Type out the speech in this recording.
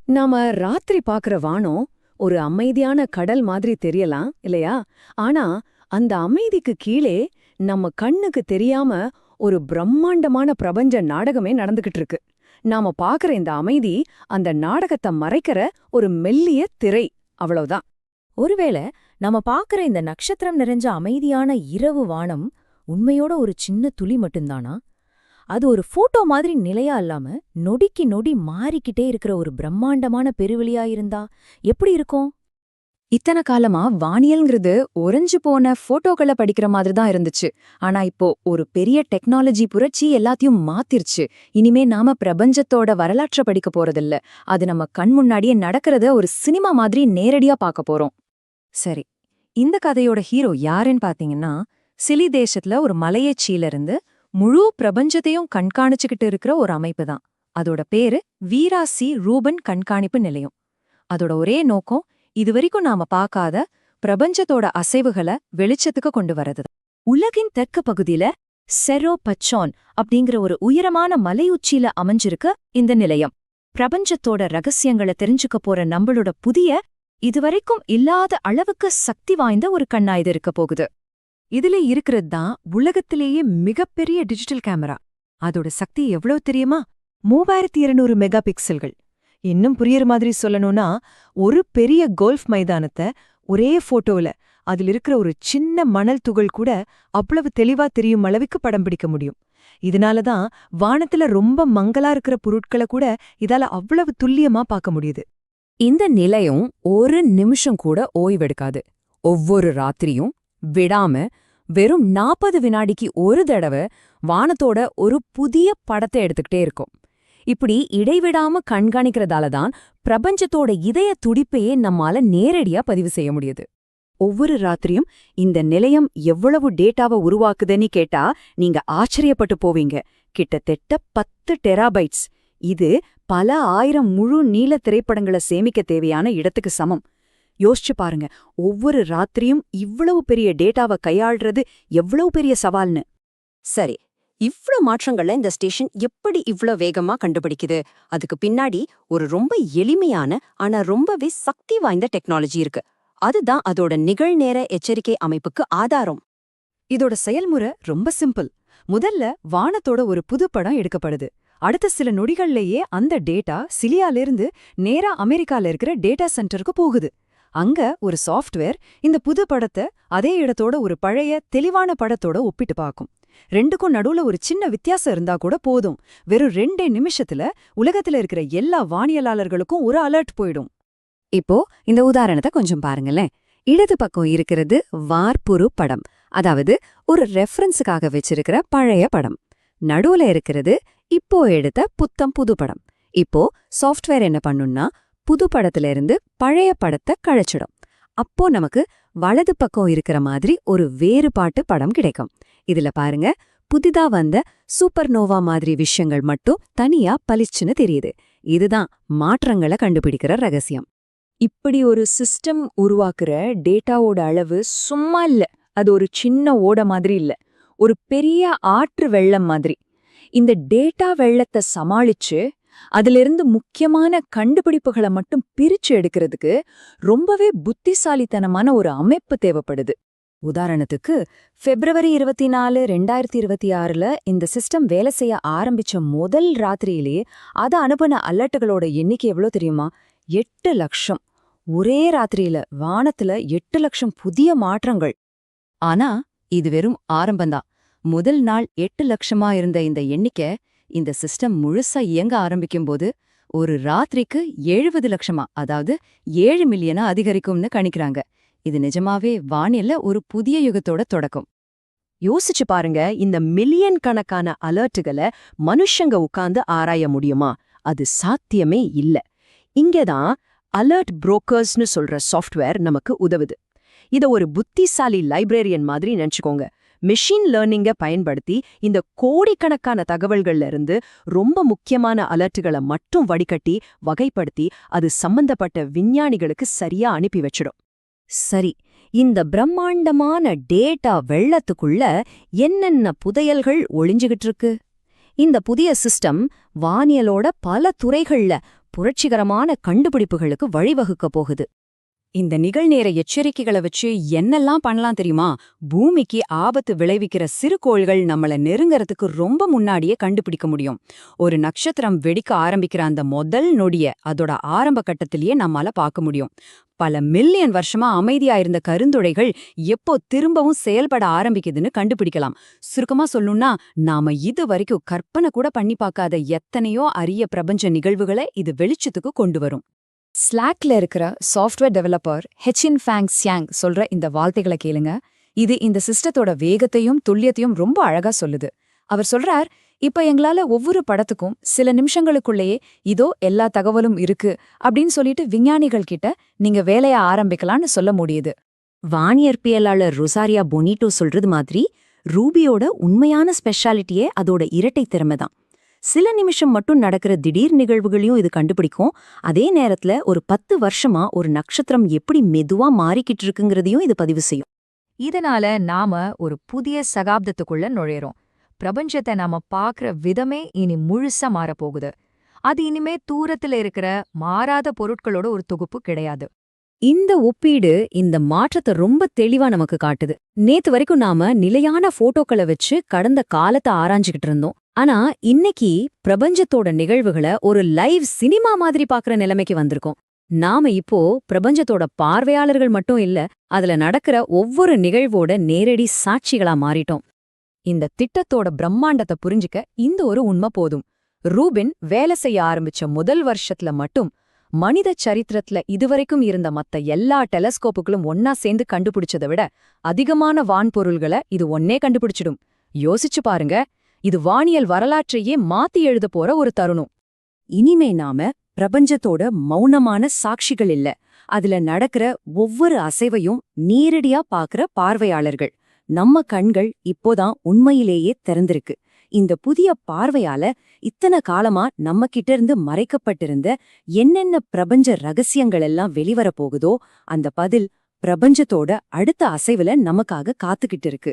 நாம ராத்திரி பாக்குற வானம் ஒரு அமைதியான கடல் மாதிரி தெரியலாம் இல்லையா? ஆனா அந்த அமைதிக்கு கீழே நம்ம கண்ணுக்கு தெரியாம ஒரு பிரம்மாண்டமான பிரபஞ்ச நாடகமே நடந்துகிட்டு இருக்கு. நாம பாக்குற இந்த அமைதி அந்த நாடகத்தை மறைக்கிற ஒரு மெல்லிய திரை, அவ்வளவுதான். ஒருவேளை நம்ம பாக்குற இந்த நட்சத்திரம் நிறைஞ்ச அமைதியான இரவு வானம் உண்மையோட ஒரு சின்ன துளி மட்டும்தானா? அது ஒரு போட்டோ மாதிரி நிலையா இல்லாம நொடிக்கு நொடி மாறிக்கிட்டே இருக்கிற ஒரு பிரம்மாண்டமான பெருவெளியா இருந்தா எப்படி இருக்கும்? இத்தனை காலமா வானியல்ங்கிறது உறைஞ்சு போன போட்டோக்களை படிக்கிற மாதிரி தான் இருந்துச்சு. ஆனா இப்போ ஒரு பெரிய டெக்னாலஜி புரட்சி எல்லாத்தையும் மாத்திருச்சு. இனிமே நாம பிரபஞ்சத்தோட வரலாற்றை படிக்க போறதில்ல. அது நம்ம கண் முன்னாடியே நடக்கிறத ஒரு சினிமா மாதிரி நேரடியா பார்க்க போறோம். சரி, இந்த கதையோட ஹீரோ யாருன்னு பாத்தீங்கன்னா, சிலி தேசத்துல ஒரு மலையேச்சியில இருந்து முழு பிரபஞ்சத்தையும் கண்காணிச்சுக்கிட்டு இருக்கிற ஒரு அமைப்பு தான். அதோட பேரு வீராசி ரூபன் கண்காணிப்பு நிலையம். அதோட ஒரே நோக்கம் இதுவரைக்கும் நாம பார்க்காத பிரபஞ்சத்தோட அசைவுகளை வெளிச்சத்துக்கு கொண்டு வரது. உலகின் தெற்கு பகுதியில செரோ பச்சான் அப்படிங்கிற ஒரு உயரமான மலையுச்சியில அமைஞ்சிருக்கு இந்த நிலையம். பிரபஞ்சத்தோட ரகசியங்களை தெரிஞ்சுக்க போற நம்மளோட புதிய, இதுவரைக்கும் இல்லாத அளவுக்கு சக்தி வாய்ந்த ஒரு கண்ணா இது இருக்க போகுது. இதுல இருக்கிறது தான் உலகத்திலேயே மிகப்பெரிய டிஜிட்டல் கேமரா. அதோட சக்தி எவ்வளவு தெரியுமா? 3200 மெகா பிக்சல்கள். இன்னும் புரியற மாதிரி சொல்லணும்னா, ஒரு பெரிய கோல்ஃப் மைதானத்தை ஒரே போட்டோல அதில் இருக்கிற ஒரு சின்ன மணல் துகள் கூட அவ்வளவு தெளிவா தெரியும் அளவுக்கு படம் பிடிக்க முடியும். இதனாலதான் வானத்துல ரொம்ப மங்கலா இருக்கிற பொருட்களை கூட இதால அவ்வளவு துல்லியமா பார்க்க முடியுது. இந்த நிலையம் ஒரு நிமிஷம் கூட ஓய்வெடுக்காது. ஒவ்வொரு ராத்திரியும் விடாம வெறும் 40 வினாடிக்கு ஒரு தடவை வானத்தோட ஒரு புதிய படத்தை எடுத்துக்கிட்டே இருக்கும். இப்படி இடைவிடாம கண்காணிக்கிறதால தான் பிரபஞ்சத்தோட இதய துடிப்பையே நம்மால நேரடியா பதிவு செய்ய முடியுது. ஒவ்வொரு ராத்திரியும் இந்த நிலையம் எவ்வளவு டேட்டாவை உருவாக்குதுன்னு கேட்டா நீங்க ஆச்சரியப்பட்டு போவீங்க. கிட்டத்தட்ட 10 டெராபைட்ஸ். இது பல ஆயிரம் முழு நீள திரைப்படங்களை சேமிக்க தேவையான இடத்துக்கு சமம். யோசிச்சு பாருங்க, ஒவ்வொரு ராத்திரியும் இவ்வளவு பெரிய டேட்டாவை கையாள்றது எவ்வளவு பெரிய சவால்னு. சரி, இவ்ளோ மாற்றங்களை இந்த ஸ்டேஷன் எப்படி இவ்ளோ வேகமா கண்டுபிடிக்குது? அதுக்கு பின்னாடி ஒரு ரொம்ப எளிமையான ஆனா ரொம்பவே சக்தி வாய்ந்த டெக்னாலஜி இருக்கு. அதுதான் அதோட நிகழ்நேர எச்சரிக்கை அமைப்புக்கு ஆதாரம். இதோட செயல்முறை ரொம்ப சிம்பிள். முதல்ல வானத்தோட ஒரு புது படம் எடுக்கப்படுது. அடுத்த சில நொடிகள்லயே அந்த டேட்டா சிலியாலிருந்து நேரா அமெரிக்கால இருக்கிற டேட்டா சென்டருக்கு போகுது. அங்க ஒரு சாஃப்ட்வேர் இந்த புது படத்தை அதே இடத்தோட ஒரு பழைய தெளிவான படத்தோட ஒப்பிட்டு பார்க்கும். ரெண்டுக்கும் நடுவுல ஒரு சின்ன வித்தியாசம் இருந்தா கூட போதும், வெறும் 2 நிமிஷத்துல உலகத்துல இருக்கிற எல்லா வானியலாளர்களுக்கும் ஒரு அலர்ட் போயிடும். இப்போ இந்த உதாரணத்தை கொஞ்சம் பாருங்களேன். இடது பக்கம் இருக்கிறது வார்ப்புரு படம், அதாவது ஒரு ரெஃபரன்ஸுக்காக வச்சிருக்கிற பழைய படம். நடுவுல இருக்கிறது இப்போ எடுத்த புத்தம் புது படம். இப்போ சாஃப்ட்வேர் என்ன பண்ணும்னா, புது படத்துல இருந்து பழைய படத்தை கழிச்சிடும். அப்போ நமக்கு வலது பக்கம் இருக்கிற மாதிரி ஒரு வேறுபாட்டு படம் கிடைக்கும். இதுல பாருங்க, புதிதா வந்த சூப்பர்னோவா மாதிரி விஷயங்கள் மட்டும் தனியா பளிச்சுன்னு தெரியுது. இதுதான் மாற்றங்களை கண்டுபிடிக்கிற ரகசியம். இப்படி ஒரு சிஸ்டம் உருவாக்குற டேட்டாவோட அளவு சும்மா இல்ல. அது ஒரு சின்ன ஓட மாதிரி இல்ல, ஒரு பெரிய ஆற்று வெள்ளம் மாதிரி. இந்த டேட்டா வெள்ளத்தை சமாளிச்சு அதிலிருந்து முக்கியமான கண்டுபிடிப்புகளை மட்டும் பிரிச்சு எடுக்கிறதுக்கு ரொம்பவே புத்திசாலித்தனமான ஒரு அமைப்பு தேவைப்படுது. உதாரணத்துக்கு February 24, 2026 இந்த சிஸ்டம் வேலை செய்ய ஆரம்பிச்ச முதல் ராத்திரியிலேயே அதை அனுப்பின அலர்ட்டுகளோட எண்ணிக்கை எவ்வளோ தெரியுமா? 8 லட்சம். ஒரே ராத்திரியில வானத்துல 8 லட்சம் புதிய மாற்றங்கள். ஆனா இது வெறும் ஆரம்பம்தான். முதல் நாள் 8 லட்சமா இருந்த இந்த எண்ணிக்கை இந்த சிஸ்டம் முழுசா இயங்க ஆரம்பிக்கும்போது ஒரு ராத்திரிக்கு 70 லட்சமா, அதாவது 7 மில்லியனா அதிகரிக்கும்னு கணிக்கிறாங்க. இது நிஜமாவே வானியல்ல ஒரு புதிய யுகத்தோட தொடக்கம். யோசிச்சு பாருங்க, இந்த மில்லியன் கணக்கான அலர்ட்டுகளை மனுஷங்க உட்கார்ந்து ஆராய முடியுமா? அது சாத்தியமே இல்ல. இங்கதான் அலர்ட் புரோக்கர்ஸ்னு சொல்ற சாஃப்ட்வேர் நமக்கு உதவுது. இத ஒரு புத்திசாலி லைப்ரரியன் மாதிரி நினைச்சுக்கோங்க. மெஷின் லேர்னிங்கை பயன்படுத்தி இந்த கோடிக்கணக்கான தகவல்கள்ல இருந்து ரொம்ப முக்கியமான அலர்ட்டுகளை மட்டும் வடிகட்டி வகைப்படுத்தி அது சம்பந்தப்பட்ட விஞ்ஞானிகளுக்கு சரியா அனுப்பி வச்சிடும். சரி, இந்த பிரம்மாண்டமான டேட்டா வெள்ளத்துக்குள்ள என்னென்ன புதையல்கள் ஒளிஞ்சுகிட்டு இருக்கு? இந்த புதிய சிஸ்டம் வானியலோட பல துறைகள்ல புரட்சிகரமான கண்டுபிடிப்புகளுக்கு வழிவகுக்க போகுது. இந்த நிகழ்நேர எச்சரிக்கைகளை வச்சு என்னெல்லாம் பண்ணலாம் தெரியுமா? பூமிக்கு ஆபத்து விளைவிக்கிற சிறுகோள்கள் நம்மள நெருங்கறதுக்கு ரொம்ப முன்னாடியே கண்டுபிடிக்க முடியும். ஒரு நட்சத்திரம் வெடிக்க ஆரம்பிக்கிற அந்த முதல் நொடிய அதோட ஆரம்ப கட்டத்திலேயே நம்மால பார்க்க முடியும். பல மில்லியன் வருஷமா அமைதியா இருந்த கருந்துளைகள் எப்போ திரும்பவும் செயல்பட ஆரம்பிக்குதுன்னு கண்டுபிடிக்கலாம். சுருக்கமா சொல்லணும்னா, நாம இது வரைக்கும் கற்பனை கூட பண்ணி பார்க்காத எத்தனையோ அரிய பிரபஞ்ச நிகழ்வுகளை இது வெளிச்சத்துக்கு கொண்டு வரும். ஸ்லாக்ல இருக்கிற சாஃப்ட்வேர் டெவலப்பர் ஹெச்சின் ஃபேங் சியாங் சொல்ற இந்த வார்த்தைகளை கேளுங்க. இது இந்த சிஸ்டத்தோட வேகத்தையும் துல்லியத்தையும் ரொம்ப அழகா சொல்லுது. அவர் சொல்றார், இப்ப எங்களால ஒவ்வொரு படத்துக்கும் சில நிமிஷங்களுக்குள்ளேயே இதோ எல்லா தகவலும் இருக்கு அப்படின்னு சொல்லிட்டு விஞ்ஞானிகள் கிட்ட நீங்க வேலைய ஆரம்பிக்கலாம்னு சொல்ல முடியுது. வானியற்பியலாளர் ரொசாரியா பொனிட்டோ சொல்றது மாதிரி, ரூபியோட உண்மையான ஸ்பெஷாலிட்டியே அதோட இரட்டை திறமை தான். சில நிமிஷம் மட்டும் நடக்கிற திடீர் நிகழ்வுகளையும் இது கண்டுபிடிக்கும். அதே நேரத்துல ஒரு 10 வருஷமா ஒரு நட்சத்திரம் எப்படி மெதுவா மாறிக்கிட்டு இருக்குங்கிறதையும் இது பதிவு செய்யும். இதனால நாம ஒரு புதிய சகாப்தத்துக்குள்ள நுழையறோம். பிரபஞ்சத்தை நாம பார்க்கற விதமே இனி முழுசா மாறப்போகுது. அது இனிமே தூரத்துல இருக்கிற மாறாத பொருட்களோட ஒரு தொகுப்பு கிடையாது. இந்த ஒப்பீடு இந்த மாற்றத்தை ரொம்ப தெளிவா நமக்கு காட்டுது. நேத்து வரைக்கும் நாம நிலையான போட்டோக்களை வச்சு கடந்த காலத்தை ஆராய்ஞ்சுகிட்டு இருந்தோம். ஆனா இன்னைக்கு பிரபஞ்சத்தோட நிகழ்வுகளை ஒரு லைவ் சினிமா மாதிரி பாக்குற நிலைமைக்கு வந்திருக்கோம். நாம இப்போ பிரபஞ்சத்தோட பார்வையாளர்கள் மட்டும் இல்ல, அதுல நடக்கிற ஒவ்வொரு நிகழ்வோட நேரடி சாட்சிகளா மாறிட்டோம். இந்த திட்டத்தோட பிரம்மாண்டத்தை புரிஞ்சுக்க இந்த ஒரு உண்மை போதும். ரூபின் வேலை செய்ய ஆரம்பிச்ச முதல் வருஷத்துல மட்டும் மனித சரித்திரத்துல இதுவரைக்கும் இருந்த மத்த எல்லா டெலஸ்கோப்புகளும் ஒன்னா சேர்ந்து கண்டுபிடிச்சதை விட அதிகமான வான்பொருள்களை இது ஒன்னே கண்டுபிடிச்சிடும். யோசிச்சு பாருங்க, இது வானியல் வரலாற்றையே மாத்தி எழுத போற ஒரு தருணம். இனிமே நாம பிரபஞ்சத்தோட மௌனமான சாட்சிகள் இல்ல, அதுல நடக்கிற ஒவ்வொரு அசைவையும் நேரடியா பாக்குற பார்வையாளர்கள். நம்ம கண்கள் இப்போதான் உண்மையிலேயே திறந்திருக்கு. இந்த புதிய பார்வையால இத்தனை காலமா நம்ம கிட்ட இருந்து மறைக்கப்பட்டிருந்த என்னென்ன பிரபஞ்ச ரகசியங்கள் எல்லாம் வெளிவர போகுதோ அந்த பதில் பிரபஞ்சத்தோட அடுத்த அசைவுல நமக்காக காத்துக்கிட்டு இருக்கு.